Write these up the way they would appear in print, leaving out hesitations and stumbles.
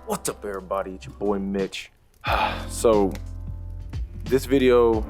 What's up, everybody? It's your boy Mitch. So this video,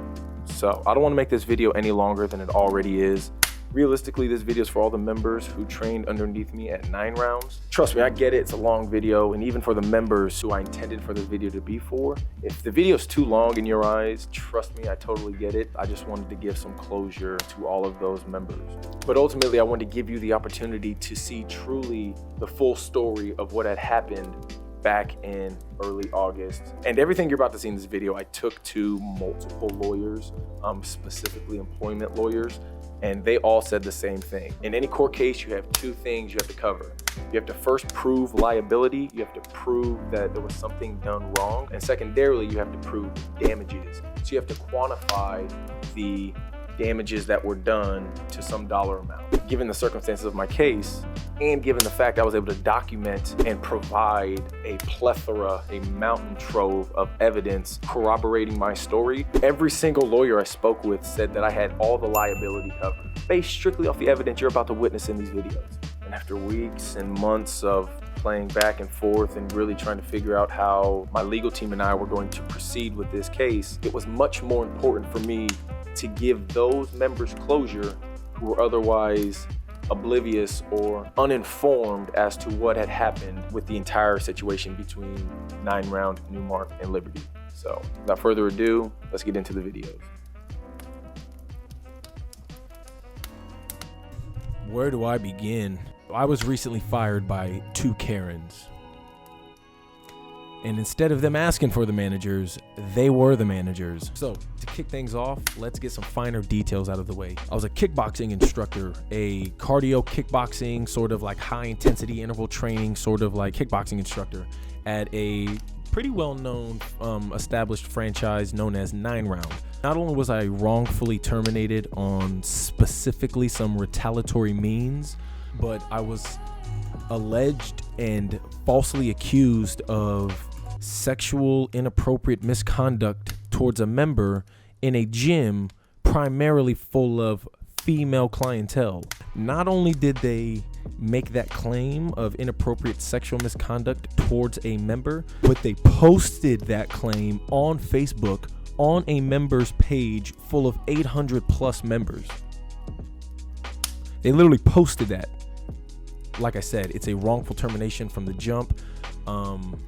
I don't want to make this video any longer than it already is. Realistically, this video is for all the members who trained underneath me at 9Rounds. Trust me, I get it, it's a long video, and even for the members who I intended for this video to be for, if the video is too long in your eyes, trust me, I totally get it. I just wanted to give some closure to all of those members. But ultimately, I wanted to give you the opportunity to see truly the full story of what had happened back in early August. And everything you're about to see in this video, I took to multiple lawyers, specifically employment lawyers, and they all said the same thing. In any court case, you have two things you have to cover. You have to first prove liability. You have to prove that there was something done wrong. And secondarily, you have to prove damages. So you have to quantify the damages that were done to some dollar amount. Given the circumstances of my case, and given the fact I was able to document and provide a plethora, a mountain trove of evidence corroborating my story, every single lawyer I spoke with said that I had all the liability covered, based strictly off the evidence you're about to witness in these videos. And after weeks and months of playing back and forth and really trying to figure out how my legal team and I were going to proceed with this case, it was much more important for me to give those members closure who were otherwise oblivious or uninformed as to what had happened with the entire situation between 9Round, Newmark, and Liberty. So without further ado, let's get into the videos. Where do I begin? I was recently fired by two Karens. And instead of them asking for the managers, they were the managers. So to kick things off, let's get some finer details out of the way. I was a kickboxing instructor, a cardio kickboxing, sort of like high intensity interval training, sort of like kickboxing instructor at a pretty well-known established franchise known as 9Round. Not only was I wrongfully terminated on specifically some retaliatory means, but I was alleged and falsely accused of sexual inappropriate misconduct towards a member in a gym primarily full of female clientele. Not only did they make that claim of inappropriate sexual misconduct towards a member, but they posted that claim on Facebook on a member's page full of 800 plus members. They literally posted that. Like I said, it's a wrongful termination from the jump.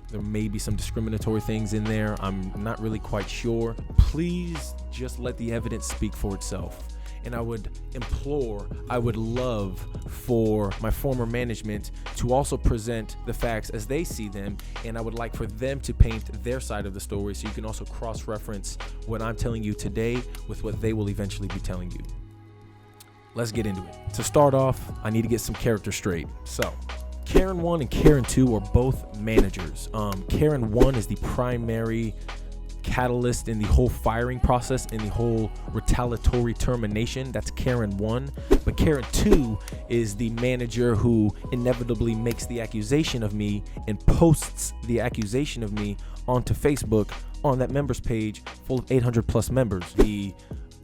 There may be some discriminatory things in there. I'm not really quite sure. Please just let the evidence speak for itself. And I would love for my former management to also present the facts as they see them. And I would like for them to paint their side of the story so you can also cross-reference what I'm telling you today with what they will eventually be telling you. Let's get into it. To start off, I need to get some character straight. So, Karen 1 and Karen 2 are both managers. Karen 1 is the primary catalyst in the whole firing process, in the whole retaliatory termination. That's Karen 1. But Karen 2 is the manager who inevitably makes the accusation of me and posts the accusation of me onto Facebook on that members page full of 800 plus members. The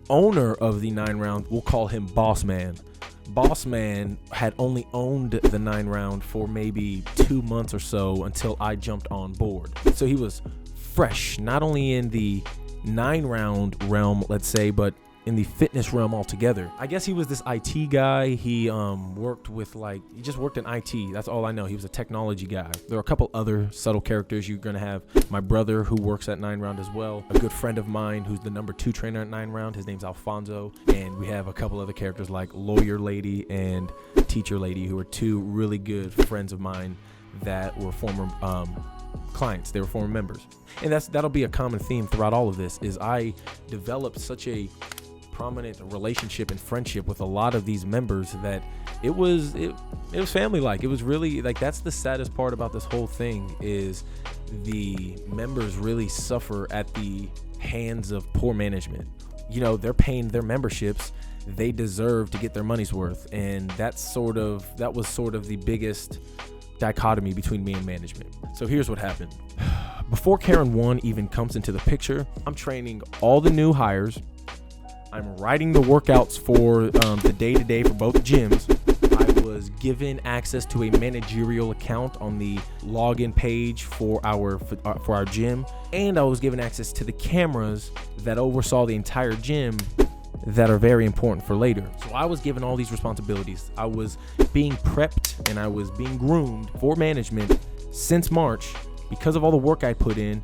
owner of the 9Round, we'll call him Boss Man. Boss Man had only owned the 9Round for maybe 2 months or so until I jumped on board. So he was fresh, not only in the 9Round realm, let's say, but in the fitness realm altogether. I guess he was this IT guy. He he just worked in IT. That's all I know. He was a technology guy. There are a couple other subtle characters. You're gonna have my brother who works at 9Round as well. A good friend of mine who's the number 2 trainer at 9Round. His name's Alfonso. And we have a couple other characters like Lawyer Lady and Teacher Lady, who are two really good friends of mine that were former clients. They were former members. And that'll be a common theme throughout all of this, is I developed such a prominent relationship and friendship with a lot of these members that it was family-like. It was really like, that's the saddest part about this whole thing, is the members really suffer at the hands of poor management. You know, they're paying their memberships. They deserve to get their money's worth. And that was sort of the biggest dichotomy between me and management. So here's what happened. Before Karen 1 even comes into the picture, I'm training all the new hires. I'm writing the workouts for the day-to-day for both gyms. I was given access to a managerial account on the login page for our gym, and I was given access to the cameras that oversaw the entire gym that are very important for later. So I was given all these responsibilities. I was being prepped and I was being groomed for management since March because of all the work I put in,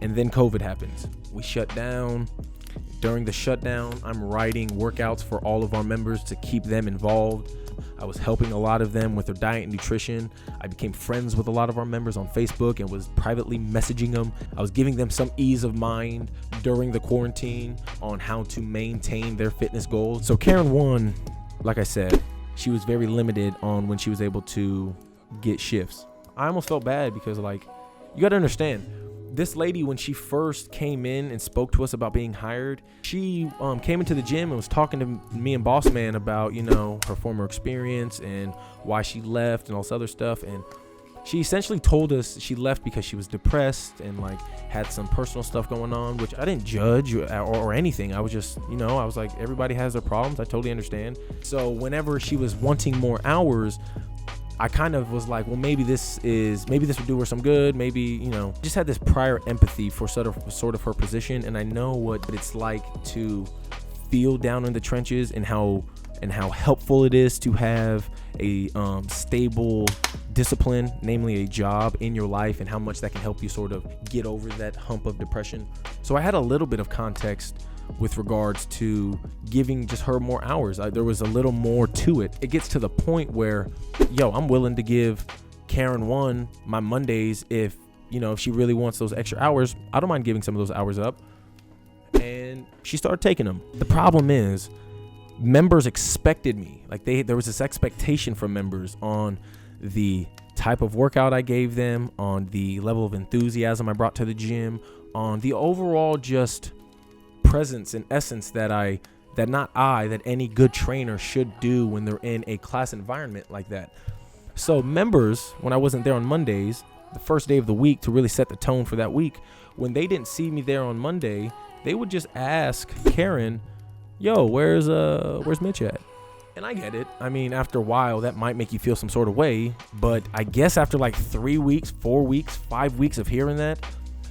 and then COVID happens. We shut down. During the shutdown, I'm writing workouts for all of our members to keep them involved. I was helping a lot of them with their diet and nutrition. I became friends with a lot of our members on Facebook and was privately messaging them. I was giving them some ease of mind during the quarantine on how to maintain their fitness goals. So Karen 1, like I said, she was very limited on when she was able to get shifts. I almost felt bad because, like, you got to understand, this lady, when she first came in and spoke to us about being hired, she came into the gym and was talking to me and Boss Man about, you know, her former experience and why she left and all this other stuff. And she essentially told us she left because she was depressed and, like, had some personal stuff going on, which I didn't judge or anything. I was just, you know, I was like, everybody has their problems. I totally understand. So whenever she was wanting more hours, I kind of was like, well, maybe this would do her some good. Maybe, you know, just had this prior empathy for sort of her position. And I know what it's like to feel down in the trenches and how helpful it is to have a stable discipline, namely a job in your life, and how much that can help you sort of get over that hump of depression. So I had a little bit of context with regards to giving just her more hours. There was a little more to it. It gets to the point where, I'm willing to give Karen 1 my Mondays if she really wants those extra hours. I don't mind giving some of those hours up. And she started taking them. The problem is, members expected me. Like, there was this expectation from members on the type of workout I gave them, on the level of enthusiasm I brought to the gym, on the overall just presence and essence that any good trainer should do when they're in a class environment like that. So members, when I wasn't there on Mondays, the first day of the week to really set the tone for that week, when they didn't see me there on Monday, they would just ask Karen, where's Mitch at? And I get it. I mean, after a while, that might make you feel some sort of way, but I guess after like 3 weeks, 4 weeks, 5 weeks of hearing that,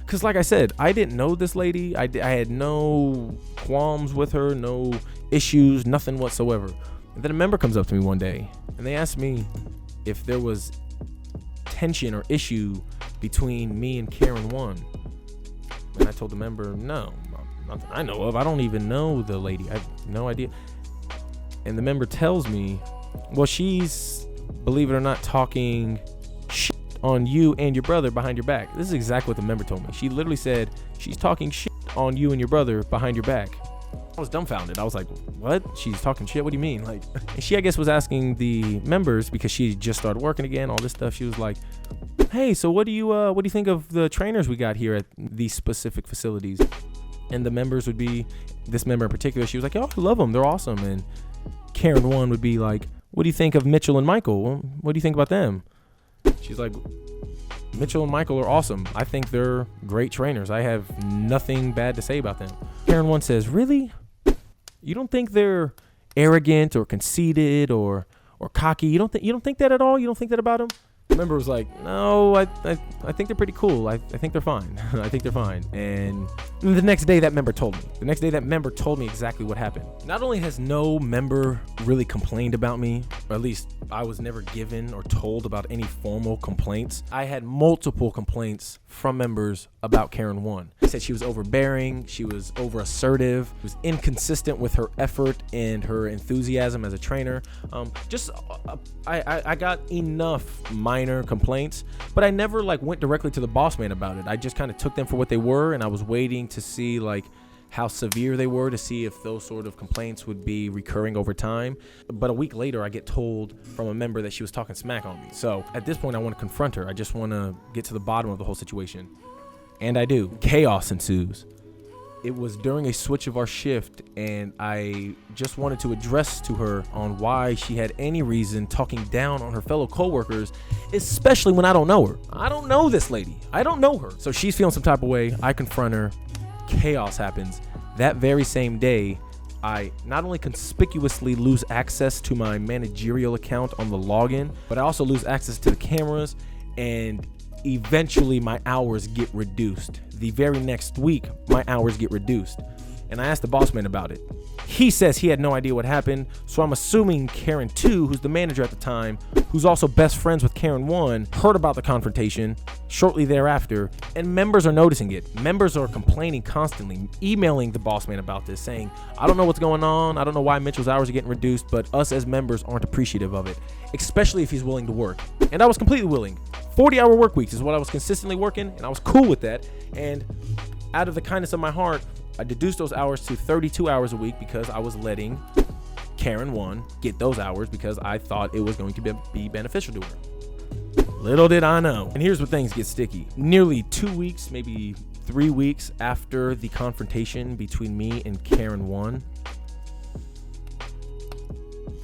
because like I said, I didn't know this lady. I had no qualms with her, no issues, nothing whatsoever. And then a member comes up to me one day and they asked me if there was tension or issue between me and Karen 1. And I told the member, no, nothing I know of. I don't even know the lady. I have no idea. And the member tells me, well, she's, believe it or not, talking shit on you and your brother behind your back. This is exactly what the member told me. She literally said, she's talking shit on you and your brother behind your back. I was dumbfounded. I was like, what? She's talking shit? What do you mean? Like, and she, I guess, was asking the members, because she just started working again, all this stuff. She was like, hey, so what do you think of the trainers we got here at these specific facilities? And the members would be, this member in particular, she was like, I love them. They're awesome. And Karen 1 would be like, what do you think of Mitchell and Michael? What do you think about them? She's like, Mitchell and Michael are awesome. I think they're great trainers. I have nothing bad to say about them. Karen 1 says, really? You don't think they're arrogant or conceited or cocky? You don't think that at all? You don't think that about them? The member was like, no, I think they're pretty cool. I think they're fine. I think they're fine. And the next day that member told me. The next day that member told me exactly what happened. Not only has no member really complained about me, or at least I was never given or told about any formal complaints, I had multiple complaints from members about Karen 1. They said she was overbearing, she was over assertive, she was inconsistent with her effort and her enthusiasm as a trainer. I got enough minor complaints, but I never went directly to the boss man about it. I just kind of took them for what they were, and I was waiting to see how severe they were, to see if those sort of complaints would be recurring over time. But a week later, I get told from a member that she was talking smack on me. So at this point, I want to confront her. I just want to get to the bottom of the whole situation. And I do. Chaos ensues. It was during a switch of our shift, and I just wanted to address to her on why she had any reason talking down on her fellow coworkers, especially when I don't know her. I don't know this lady. I don't know her. So she's feeling some type of way. I confront her. Chaos happens. That very same day, I not only conspicuously lose access to my managerial account on the login, but I also lose access to the cameras, and eventually my hours get reduced. The very next week, my hours get reduced. And I asked the boss man about it. He says he had no idea what happened, so I'm assuming Karen 2, who's the manager at the time, who's also best friends with Karen 1, heard about the confrontation shortly thereafter, and members are noticing it. Members are complaining constantly, emailing the boss man about this, saying, I don't know what's going on, I don't know why Mitchell's hours are getting reduced, but us as members aren't appreciative of it, especially if he's willing to work. And I was completely willing. 40-hour work weeks is what I was consistently working, and I was cool with that. And out of the kindness of my heart, I deduced those hours to 32 hours a week because I was letting Karen 1 get those hours because I thought it was going to be beneficial to her. Little did I know. And here's where things get sticky. Nearly 2 weeks, maybe 3 weeks after the confrontation between me and Karen 1,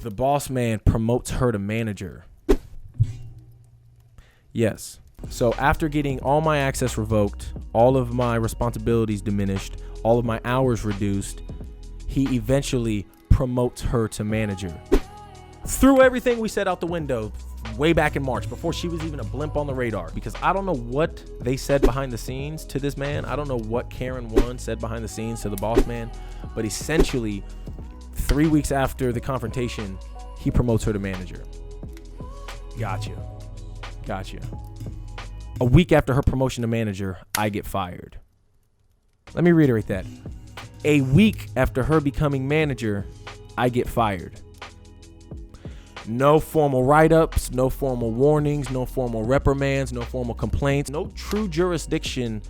the boss man promotes her to manager. Yes. So after getting all my access revoked, all of my responsibilities diminished, all of my hours reduced, he eventually promotes her to manager. Threw everything we said out the window way back in March, before she was even a blimp on the radar, because I don't know what they said behind the scenes to this man. I don't know what Karen 1 said behind the scenes to the boss man, but essentially 3 weeks after the confrontation, he promotes her to manager. Gotcha. A week after her promotion to manager, I get fired. Let me reiterate that. A week after her becoming manager, I get fired. No formal write-ups, no formal warnings, no formal reprimands, no formal complaints, no true jurisdiction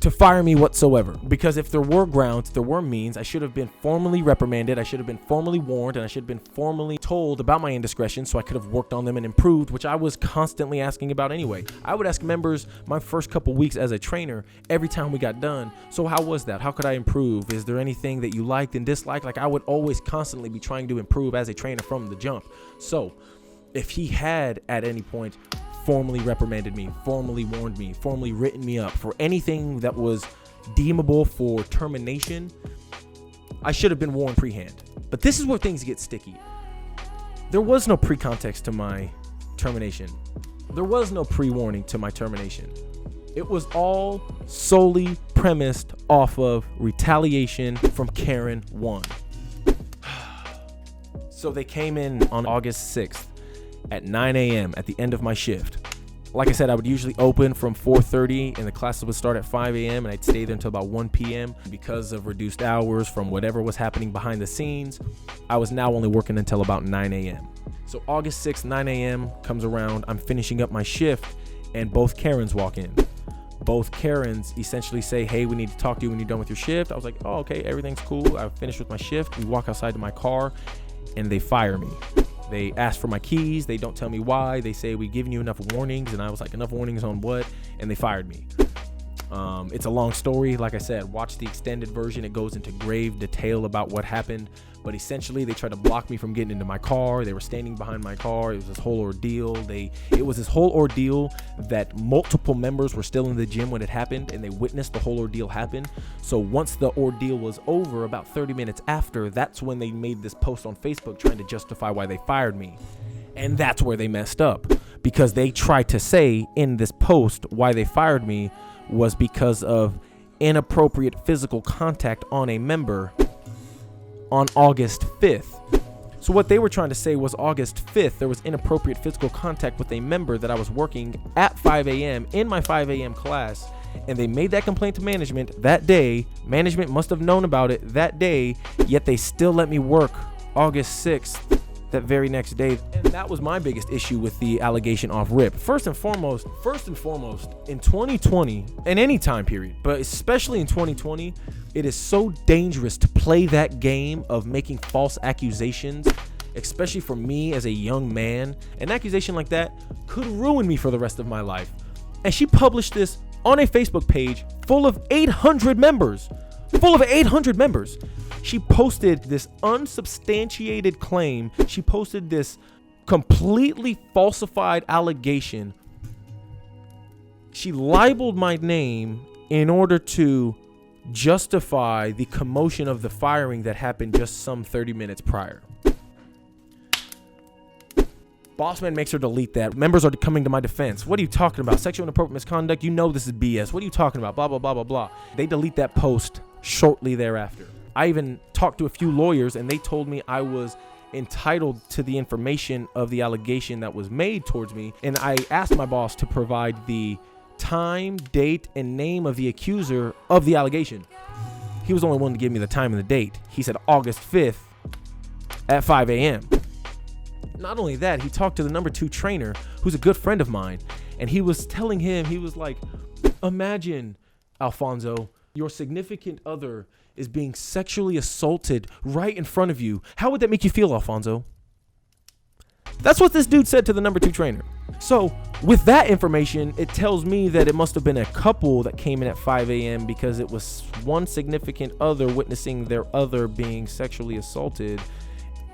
to fire me whatsoever. Because if there were grounds, there were means, I should have been formally reprimanded, I should have been formally warned, and I should have been formally told about my indiscretions so I could have worked on them and improved, which I was constantly asking about anyway. I would ask members my first couple weeks as a trainer every time we got done, so how was that? How could I improve? Is there anything that you liked and disliked? Like, I would always constantly be trying to improve as a trainer from the jump. So if he had at any point formally reprimanded me, formally warned me, formally written me up for anything that was deemable for termination, I should have been warned pre-hand. But this is where things get sticky. There was no pre-context to my termination. There was no pre-warning to my termination. It was all solely premised off of retaliation from Karen 1. So they came in on August 6th. At 9 a.m. at the end of my shift. Like I said, I would usually open from 4:30 and the classes would start at 5 a.m. and I'd stay there until about 1 p.m. Because of reduced hours from whatever was happening behind the scenes, I was now only working until about 9 a.m. So August 6th, 9 a.m. comes around, I'm finishing up my shift, and both Karens walk in. Both Karens essentially say, hey, we need to talk to you when you're done with your shift. I was like, oh, okay, everything's cool. I've finished with my shift. We walk outside to my car and they fire me. They ask for my keys. They don't tell me why. They say, we've given you enough warnings. And I was like, enough warnings on what? And they fired me. It's a long story. Like I said, watch the extended version. It goes into grave detail about what happened. But essentially, they tried to block me from getting into my car. They were standing behind my car. It was this whole ordeal. It was this whole ordeal that multiple members were still in the gym when it happened, and they witnessed the whole ordeal happen. So once the ordeal was over, about 30 minutes after, that's when they made this post on Facebook trying to justify why they fired me. And that's where they messed up, because they tried to say in this post why they fired me was because of inappropriate physical contact on a member on August 5th. So what they were trying to say was August 5th, there was inappropriate physical contact with a member that I was working at 5 a.m. in my 5 a.m. class. And they made that complaint to management that day. Management must have known about it that day, yet they still let me work August 6th, that very next day. And that was my biggest issue with the allegation off rip. First and foremost, in 2020, in any time period, but especially in 2020, it is so dangerous to play that game of making false accusations, especially for me as a young man. An accusation like that could ruin me for the rest of my life. And she published this on a Facebook page full of 800 members. She posted this unsubstantiated claim. She posted this completely falsified allegation. She libeled my name in order to justify the commotion of the firing that happened just some 30 minutes prior. Bossman makes her delete that. Members are coming to my defense. What are you talking about? Sexual inappropriate misconduct? You know this is BS. What are you talking about? Blah, blah, blah, blah, blah. They delete that post shortly thereafter. I even talked to a few lawyers, and they told me I was entitled to the information of the allegation that was made towards me. And I asked my boss to provide the time, date, and name of the accuser of the allegation. He was the only one to give me the time and the date. He said August 5th at 5 a.m. Not only that, he talked to the number 2 trainer, who's a good friend of mine, and he was telling him, he was like, imagine, Alfonso, your significant other is being sexually assaulted right in front of you. How would that make you feel, Alfonso? That's what this dude said to the number 2 trainer. So with that information, it tells me that it must have been a couple that came in at 5 a.m. because it was one significant other witnessing their other being sexually assaulted.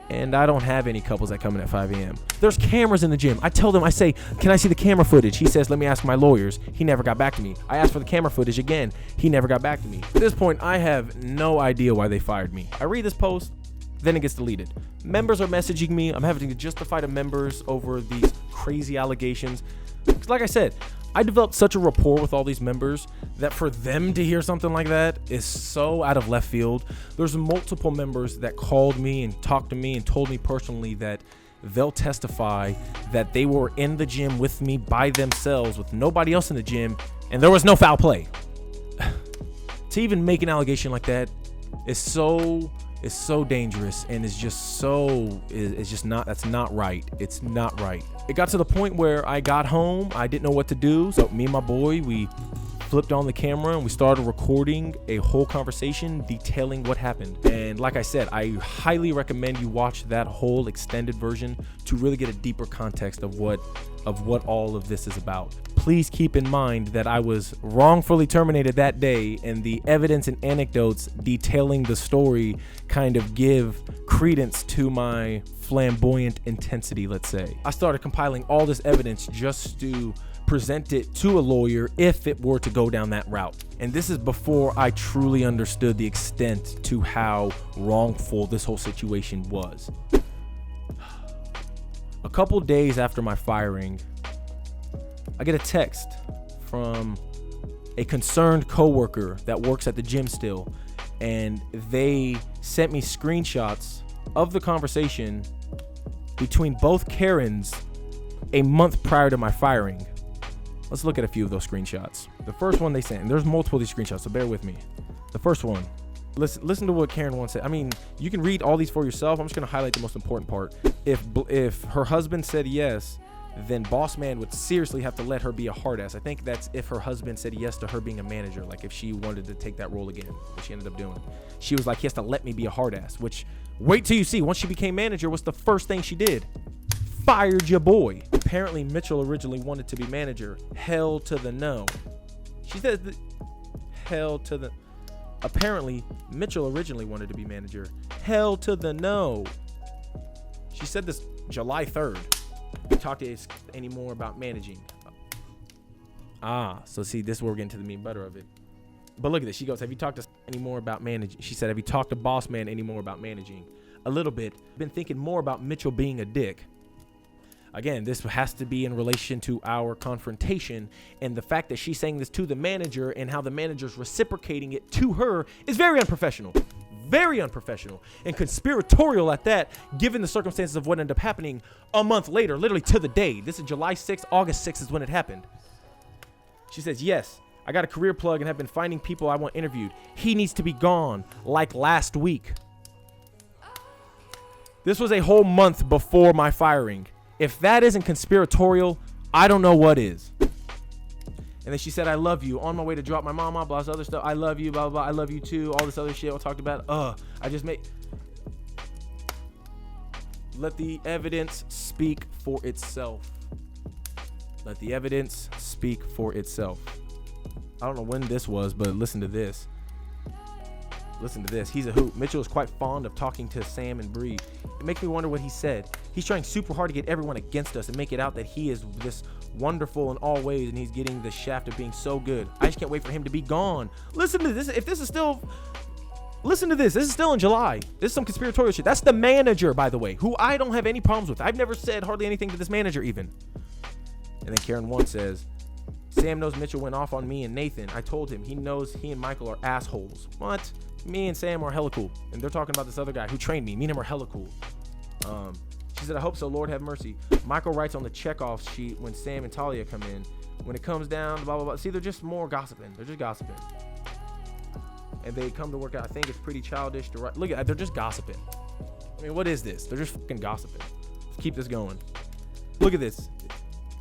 And I don't have any couples that come in at 5 a.m. There's cameras in the gym. I tell them, I say, can I see the camera footage? He says, let me ask my lawyers. He never got back to me. I asked for the camera footage again. He never got back to me. At this point, I have no idea why they fired me. I read this post, then it gets deleted. Members are messaging me. I'm having to justify to members over these crazy allegations. Because like I said, I developed such a rapport with all these members that for them to hear something like that is so out of left field. There's multiple members that called me and talked to me and told me personally that they'll testify that they were in the gym with me by themselves with nobody else in the gym and there was no foul play. To even make an allegation like that is so dangerous and it's just not, that's not right. It's not right. It got to the point where I got home, I didn't know what to do. So me and my boy, we flipped on the camera and we started recording a whole conversation detailing what happened. And like I said, I highly recommend you watch that whole extended version to really get a deeper context of what all of this is about. Please keep in mind that I was wrongfully terminated that day, and the evidence and anecdotes detailing the story kind of give credence to my flamboyant intensity, let's say. I started compiling all this evidence just to present it to a lawyer if it were to go down that route. And this is before I truly understood the extent to how wrongful this whole situation was. A couple days after my firing, I get a text from a concerned coworker that works at the gym still, and they sent me screenshots of the conversation between both Karens a month prior to my firing. Let's look at a few of those screenshots. The first one they sent, and there's multiple of these screenshots, so bear with me. The first one, listen to what Karen once said. I mean, you can read all these for yourself. I'm just gonna highlight the most important part. If her husband said yes, then boss man would seriously have to let her be a hard ass. I think that's if her husband said yes to her being a manager, like if she wanted to take that role again, which she ended up doing. She was like, he has to let me be a hard ass, which wait till you see. Once she became manager, what's the first thing she did? Fired your boy. Apparently Mitchell originally wanted to be manager. Hell to the no. She said apparently Mitchell originally wanted to be manager. Hell to the no. She said this July 3rd. We talked to us anymore about managing. So see, this is where we're getting to the meat and butter of it. But look at this. She goes, have you talked to anymore about managing? She said, have you talked to boss man anymore about managing? A little bit. Been thinking more about Mitchell being a dick. Again, this has to be in relation to our confrontation, and the fact that she's saying this to the manager and how the manager's reciprocating it to her is very unprofessional. Very unprofessional and conspiratorial at that, given the circumstances of what ended up happening a month later, literally to the day. This is July 6th, August 6th is when it happened. She says, yes, I got a career plug and have been finding people I want interviewed. He needs to be gone like last week. This was a whole month before my firing. If that isn't conspiratorial, I don't know what is. And then she said, I love you. On my way to drop my mom off, blah, this other stuff. I love you, blah, blah, blah. I love you too. All this other shit I talked about. I just made. Let the evidence speak for itself. Let the evidence speak for itself. I don't know when this was, but listen to this. Listen to this. He's a hoot. Mitchell is quite fond of talking to Sam and Bree. It makes me wonder what he said. He's trying super hard to get everyone against us and make it out that he is this wonderful in all ways, and he's getting the shaft of being so good. I just can't wait for him to be gone. Listen to this. If this is still... Listen to this. This is still in July. This is some conspiratorial shit. That's the manager, by the way, who I don't have any problems with. I've never said hardly anything to this manager even. And then Karen 1 says, Sam knows Mitchell went off on me and Nathan. I told him. He knows he and Michael are assholes. What? Me and Sam are hella cool. And they're talking about this other guy who trained me. Me and him are hella cool. She said, I hope so. Lord have mercy. Michael writes on the checkoff sheet when Sam and Talia come in. When it comes down, blah, blah, blah. See, they're just more gossiping. They're just gossiping. And they come to work out. I think it's pretty childish to write. Look at that. They're just gossiping. I mean, what is this? They're just fucking gossiping. Let's keep this going. Look at this.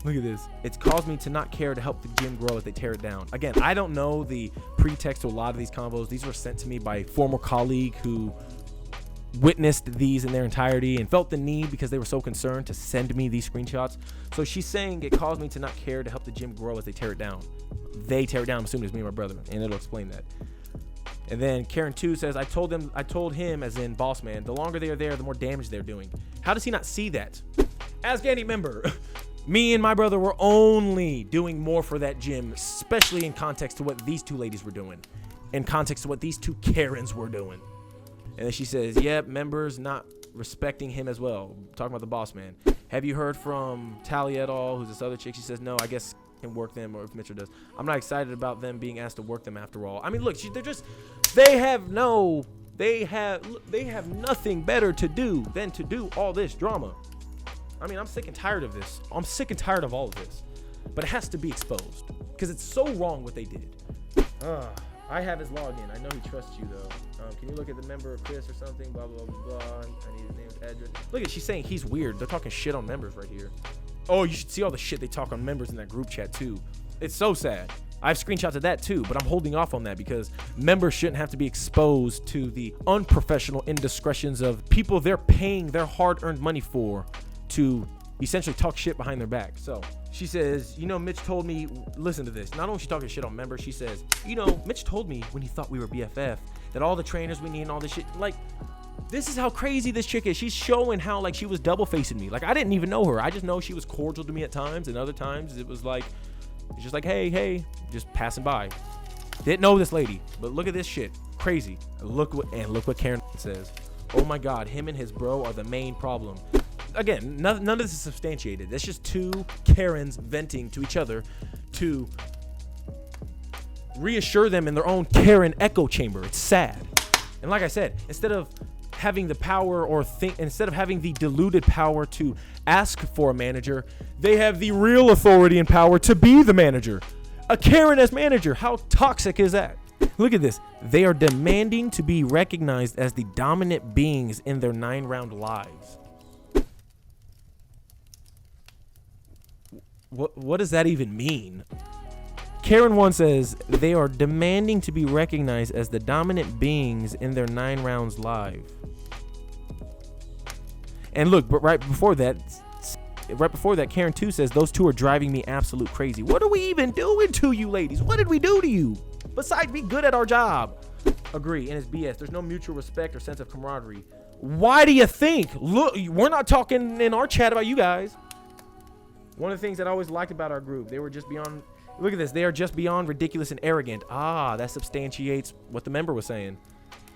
Look at this. It's caused me to not care to help the gym grow as they tear it down. Again, I don't know the pretext to a lot of these combos. These were sent to me by a former colleague who witnessed these in their entirety and felt the need because they were so concerned to send me these screenshots. So she's saying it caused me to not care to help the gym grow as they tear it down. They tear it down. I'm assuming it's me and my brother, and it'll explain that. And then Karen 2 says, I told him, as in boss man, the longer they are there, the more damage they're doing. How does he not see that? Ask any member. Me and my brother were only doing more for that gym, especially in context to what these two ladies were doing, in context to what these two Karens were doing. And then she says, yep, members not respecting him as well. Talking about the boss man. Have you heard from Talia at all, who's this other chick? She says, no, I guess can work them, or if Mitchell does. I'm not excited about them being asked to work them after all. I mean, look, they have nothing better to do than to do all this drama. I mean, I'm sick and tired of this. I'm sick and tired of all of this. But it has to be exposed because it's so wrong what they did. I have his login. I know he trusts you though. Can you look at the member of Chris or something? Blah, blah, blah, blah. I need his name and address. Look at, she's saying he's weird. They're talking shit on members right here. Oh, you should see all the shit they talk on members in that group chat too. It's so sad. I have screenshots of that too, but I'm holding off on that because members shouldn't have to be exposed to the unprofessional indiscretions of people they're paying their hard-earned money for to essentially talk shit behind their back. So she says, you know, Mitch told me, listen to this. Not only is she talking shit on members, she says, you know, Mitch told me when he thought we were BFF that all the trainers we need and all this shit, like, this is how crazy this chick is. She's showing how, like, she was double facing me. Like, I didn't even know her. I just know she was cordial to me at times, and other times it was like, it's just like, hey, just passing by. Didn't know this lady, but look at this shit. Crazy. Look what Karen says. Oh my God, him and his bro are the main problem. Again, none of this is substantiated. That's just two Karens venting to each other to reassure them in their own Karen echo chamber. It's sad. And like I said, instead of having the power instead of having the diluted power to ask for a manager, they have the real authority and power to be the manager. A Karen as manager. How toxic is that? Look at this. They are demanding to be recognized as the dominant beings in their 9-round lives. What does that even mean? Karen 1 says they are demanding to be recognized as the dominant beings in their 9 rounds live. And look, but right before that, Karen 2 says those two are driving me absolute crazy. What are we even doing to you ladies? What did we do to you? Besides be good at our job. Agree, and it's BS. There's no mutual respect or sense of camaraderie. Why do you think? Look, we're not talking in our chat about you guys. One of the things that I always liked about our group, they were just beyond, look at this, they are just beyond ridiculous and arrogant. That substantiates what the member was saying.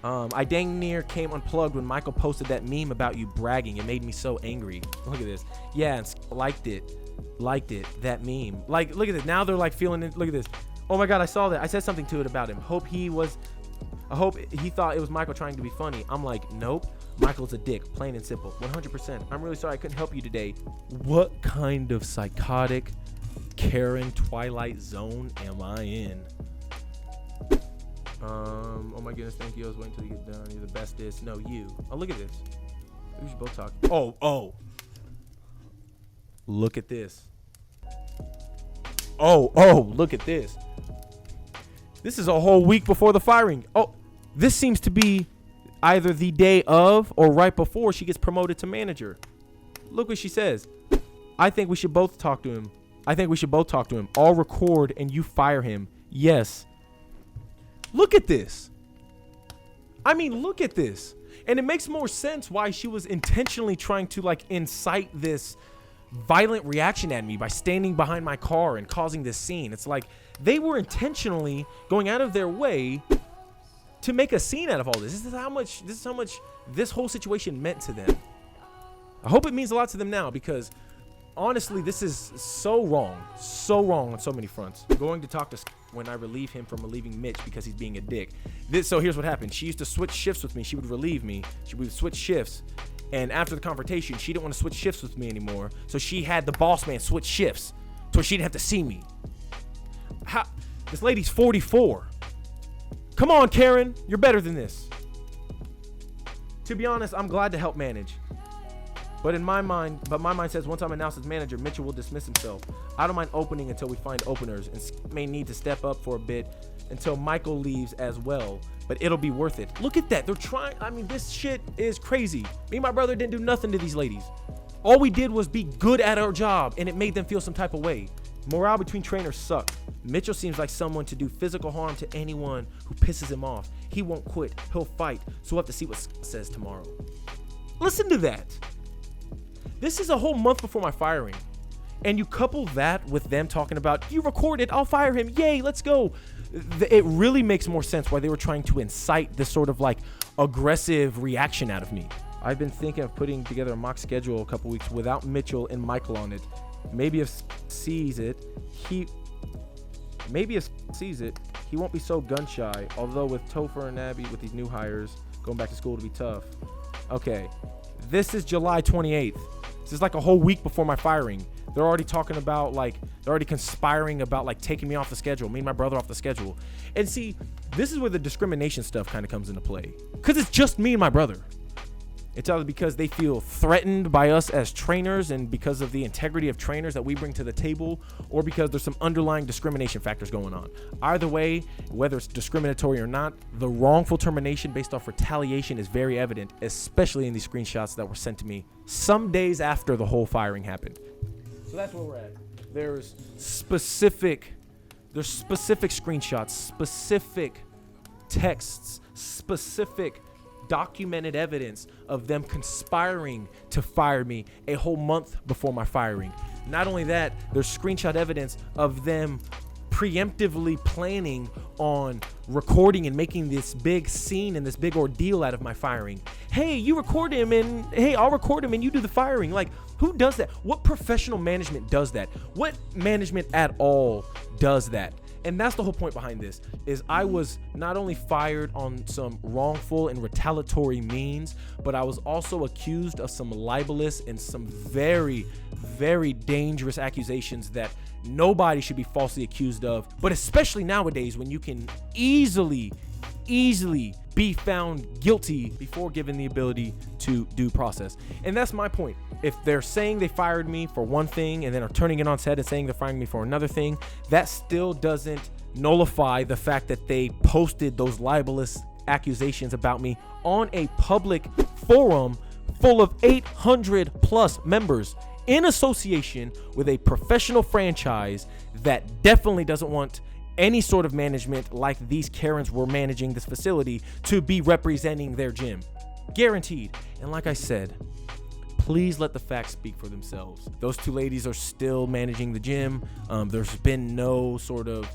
I dang near came unplugged when Michael posted that meme about you bragging. It made me so angry. Look at this. Yeah, and liked it, that meme. Like, look at this. Now they're like feeling it. Look at this. Oh my God, I saw that. I said something to it about him. I hope he thought it was Michael trying to be funny. I'm like, nope. Michael's a dick, plain and simple. 100%. I'm really sorry I couldn't help you today. What kind of psychotic Karen Twilight Zone am I in? Oh my goodness, thank you. I was waiting till you get done. You're the bestest. No, you. Oh, look at this. We should both talk. Oh. Look at this. Oh, look at this. This is a whole week before the firing. Oh, this seems to be either the day of or right before she gets promoted to manager. Look what she says. I think we should both talk to him. I'll record and you fire him. Yes. Look at this. I mean, look at this. And it makes more sense why she was intentionally trying to like incite this violent reaction at me by standing behind my car and causing this scene. It's like they were intentionally going out of their way to make a scene out of all this. This is how much this whole situation meant to them. I hope it means a lot to them now, because honestly, this is so wrong on so many fronts. I'm going to talk to when I relieve him from relieving Mitch because he's being a dick. So here's what happened. She used to switch shifts with me. She would relieve me. We would switch shifts. And after the confrontation, she didn't want to switch shifts with me anymore. So she had the boss man switch shifts so she didn't have to see me. This lady's 44. Come on, Karen. You're better than this. To be honest, I'm glad to help manage. But my mind says once I'm announced as manager, Mitchell will dismiss himself. I don't mind opening until we find openers, and may need to step up for a bit until Michael leaves as well. But it'll be worth it. Look at that. They're trying. I mean, this shit is crazy. Me and my brother didn't do nothing to these ladies. All we did was be good at our job, and it made them feel some type of way. Morale between trainers suck. Mitchell seems like someone to do physical harm to anyone who pisses him off. He won't quit. He'll fight. So we'll have to see what says tomorrow. Listen to that. This is a whole month before my firing. And you couple that with them talking about, you recorded, I'll fire him. Yay, let's go. It really makes more sense why they were trying to incite this sort of like aggressive reaction out of me. I've been thinking of putting together a mock schedule a couple weeks without Mitchell and Michael on it. Maybe if sees it, he won't be so gun shy. Although with Topher and Abby, with these new hires going back to school, to be tough. Okay, this is July 28th. This is like a whole week before my firing. They're already talking about they're already conspiring about taking me off the schedule, me and my brother off the schedule. And see, this is where the discrimination stuff kind of comes into play. Because it's just me and my brother. It's either because they feel threatened by us as trainers and because of the integrity of trainers that we bring to the table, or because there's some underlying discrimination factors going on. Either way, whether it's discriminatory or not, the wrongful termination based off retaliation is very evident, especially in these screenshots that were sent to me some days after the whole firing happened. So that's where we're at. There's specific screenshots, specific texts, specific documented evidence of them conspiring to fire me a whole month before my firing. Not only that, there's screenshot evidence of them preemptively planning on recording and making this big scene and this big ordeal out of my firing. Hey, you record him, and hey, I'll record him and you do the firing. Like, who does that? What professional management does that? What management at all does that? And that's the whole point behind this, is I was not only fired on some wrongful and retaliatory means, but I was also accused of some libelous and some very, very dangerous accusations that nobody should be falsely accused of. But especially nowadays, when you can easily be found guilty before given the ability to due process. And that's my point. If they're saying they fired me for one thing and then are turning it on set and saying they're firing me for another thing, that still doesn't nullify the fact that they posted those libelous accusations about me on a public forum full of 800 plus members in association with a professional franchise that definitely doesn't want any sort of management like these Karens were managing this facility to be representing their gym. Guaranteed. And like I said, please let the facts speak for themselves. Those two ladies are still managing the gym. There's been no sort of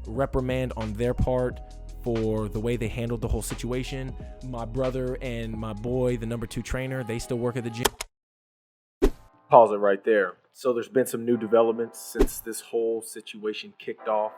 reprimand on their part for the way they handled the whole situation. My brother and my boy, the number 2 trainer, they still work at the gym. Pause it right there. So there's been some new developments since this whole situation kicked off.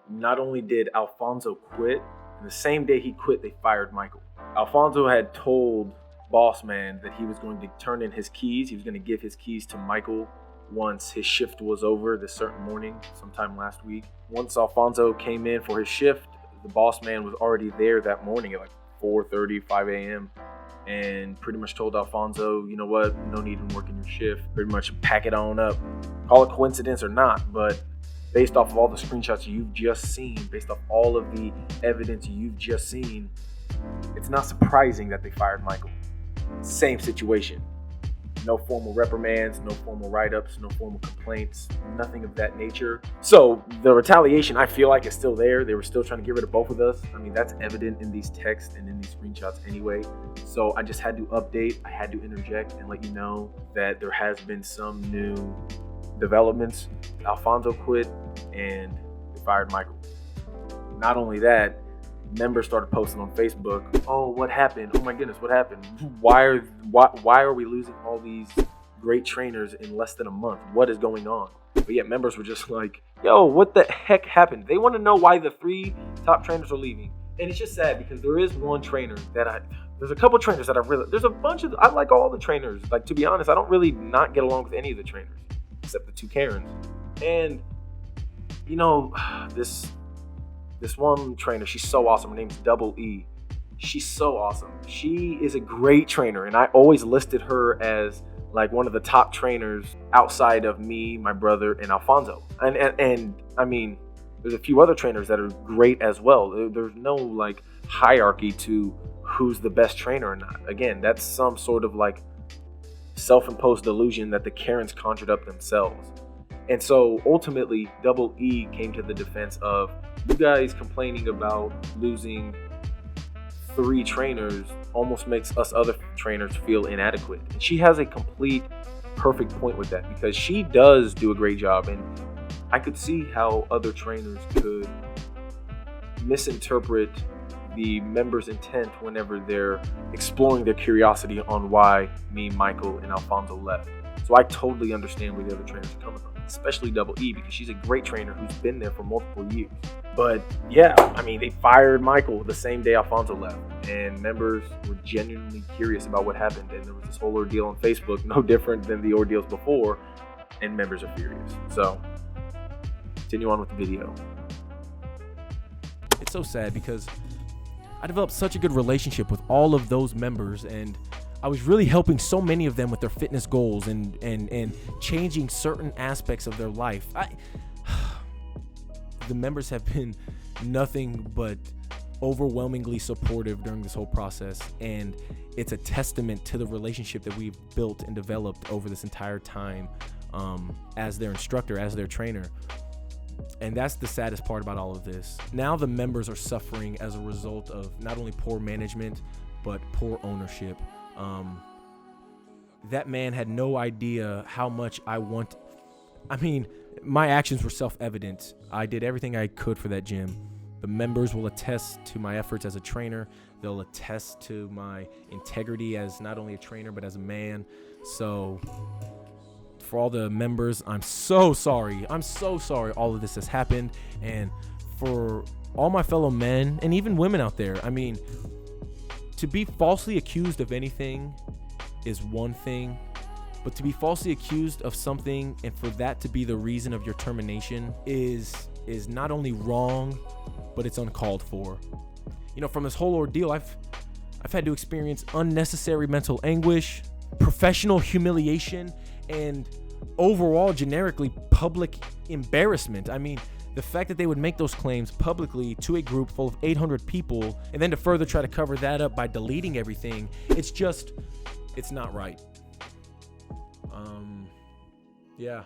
Not only did Alfonso quit, and the same day he quit, they fired Michael. Alfonso had told boss man that he was going to turn in his keys. He was going to give his keys to Michael once his shift was over this certain morning, sometime last week. Once Alfonso came in for his shift, the boss man was already there that morning at 4:30, 5 a.m. and pretty much told Alfonso, you know what, no need in working your shift. Pretty much pack it on up. Call it coincidence or not, but based off of all the screenshots you've just seen, based off all of the evidence you've just seen, it's not surprising that they fired Michael. Same situation. No formal reprimands, no formal write-ups, no formal complaints, nothing of that nature. So the retaliation, I feel like, is still there. They were still trying to get rid of both of us. I mean, that's evident in these texts and in these screenshots anyway. So I just had to update, I had to interject and let you know that there has been some new developments. Alfonso quit and they fired Michael. Not only that, members started posting on Facebook, oh, what happened? Oh my goodness, what happened? Why are we losing all these great trainers in less than a month? What is going on? But yet members were just like, yo, what the heck happened? They want to know why the 3 top trainers are leaving. And it's just sad because there is one trainer that there's a couple trainers that there's a bunch of, I like all the trainers. Like, to be honest, I don't really not get along with any of the trainers except the 2 Karens. And, you know, this one trainer, she's so awesome. Her name's Double E. She's so awesome. She is a great trainer, and I always listed her as like one of the top trainers outside of me, my brother, and Alfonso. And I mean, there's a few other trainers that are great as well. There's no like hierarchy to who's the best trainer or not. Again, that's some sort of like self-imposed delusion that the Karens conjured up themselves. And so ultimately, Double E came to the defense of, you guys complaining about losing 3 trainers almost makes us other trainers feel inadequate. And she has a complete perfect point with that, because she does do a great job. And I could see how other trainers could misinterpret the members' intent whenever they're exploring their curiosity on why me, Michael, and Alfonso left. So I totally understand where the other trainers are coming from, especially Double E, because she's a great trainer who's been there for multiple years. But yeah, I mean, they fired Michael the same day Alfonso left, and members were genuinely curious about what happened. And there was this whole ordeal on Facebook, no different than the ordeals before, and members are furious. So continue on with the video. It's so sad because I developed such a good relationship with all of those members, and I was really helping so many of them with their fitness goals and changing certain aspects of their life. The members have been nothing but overwhelmingly supportive during this whole process, and it's a testament to the relationship that we've built and developed over this entire time as their instructor, as their trainer. And that's the saddest part about all of this. Now the members are suffering as a result of not only poor management, but poor ownership. That man had no idea how much I mean, my actions were self-evident. I did everything I could for that gym. The members will attest to my efforts as a trainer. They'll attest to my integrity as not only a trainer, but as a man. So for all the members, I'm so sorry. I'm so sorry all of this has happened. And for all my fellow men and even women out there, I mean, to be falsely accused of anything is one thing, but to be falsely accused of something and for that to be the reason of your termination is not only wrong, but it's uncalled for. You know, from this whole ordeal, I've had to experience unnecessary mental anguish, professional humiliation, and overall generically public embarrassment. I mean, the fact that they would make those claims publicly to a group full of 800 people and then to further try to cover that up by deleting everything, it's not right. Yeah.